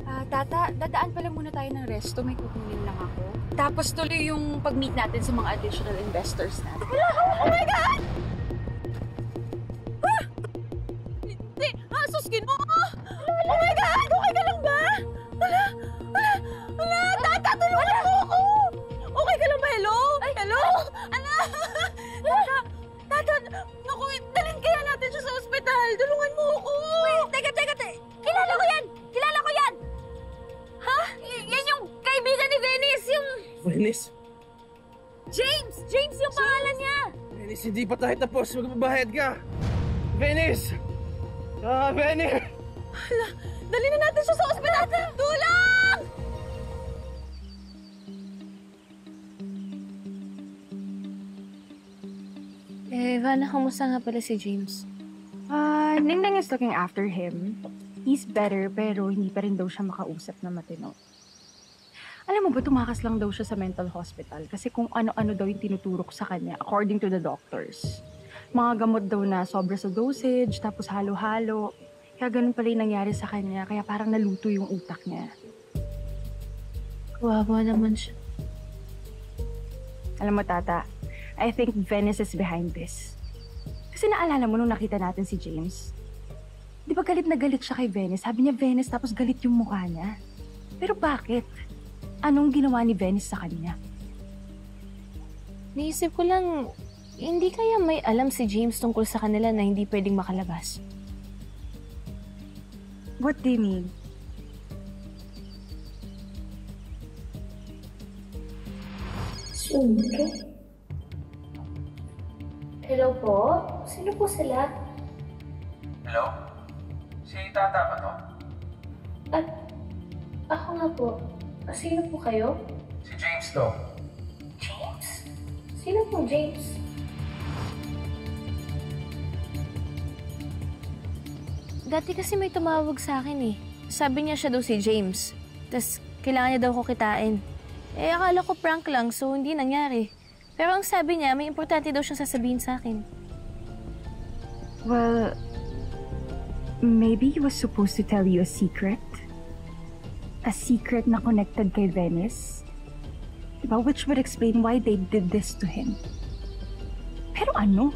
Tata, dadaan pala muna tayo ng resto. May kukunin lang ako. Tapos tuloy yung pag-meet natin sa mga additional investors natin. Wala! Oh my God! Hindi! Suskin mo! Oh my God! Okay ka lang ba? Wala! Tata, tulungan mo ako! Okay ka lang ba? Hello? Hello? Anak! Tata! Naku, dalhin kaya natin siya sa ospital. Tulungan mo ako! Wait, teka! Kilala ko yan! Ha? Yan yung kaibigan ni Venice, yung... Venice? James! James yung pangalan niya! Venice, hindi pa tayo tapos. Magbabayad ka! Venice! Venice! Hala, dali na natin siya sa ospital! Tulong! Vanna, kamusta nga pala si James? Ningning is looking after him. He's better, pero hindi pa rin daw siya makausap na matino. Alam mo ba, tumakas lang daw siya sa mental hospital kasi kung ano-ano daw yung tinuturok sa kanya according to the doctors. Mga gamot daw na sobra sa dosage, tapos halo-halo. Kaya ganun pala yung nangyari sa kanya, kaya parang naluto yung utak niya. Kawawa naman siya. Alam mo, Tata, I think Venice is behind this. Kasi naalala mo nung nakita natin si James? Di ba galit na galit siya kay Venice? Sabi niya Venice tapos galit yung mukha niya. Pero bakit? Anong ginawa ni Venice sa kanya? Naisip ko lang, hindi kaya may alam si James tungkol sa kanila na hindi pwedeng makalabas? What do you mean? Siyempre. Hello po? Sino po sila? Hello? Si Tata ba to? At ako nga po. Sino po kayo? Si James to. James? Sino po James? Dati kasi may tumawag sa akin eh. Sabi niya siya daw si James. Tapos kailangan niya daw ko kitain. Akala ko prank lang so hindi nangyari. Pero ang sabi niya, may importante daw siyang sasabihin sa akin. Well, maybe he was supposed to tell you a secret? A secret na connected kay Venice? Diba? Which would explain why they did this to him. Pero ano?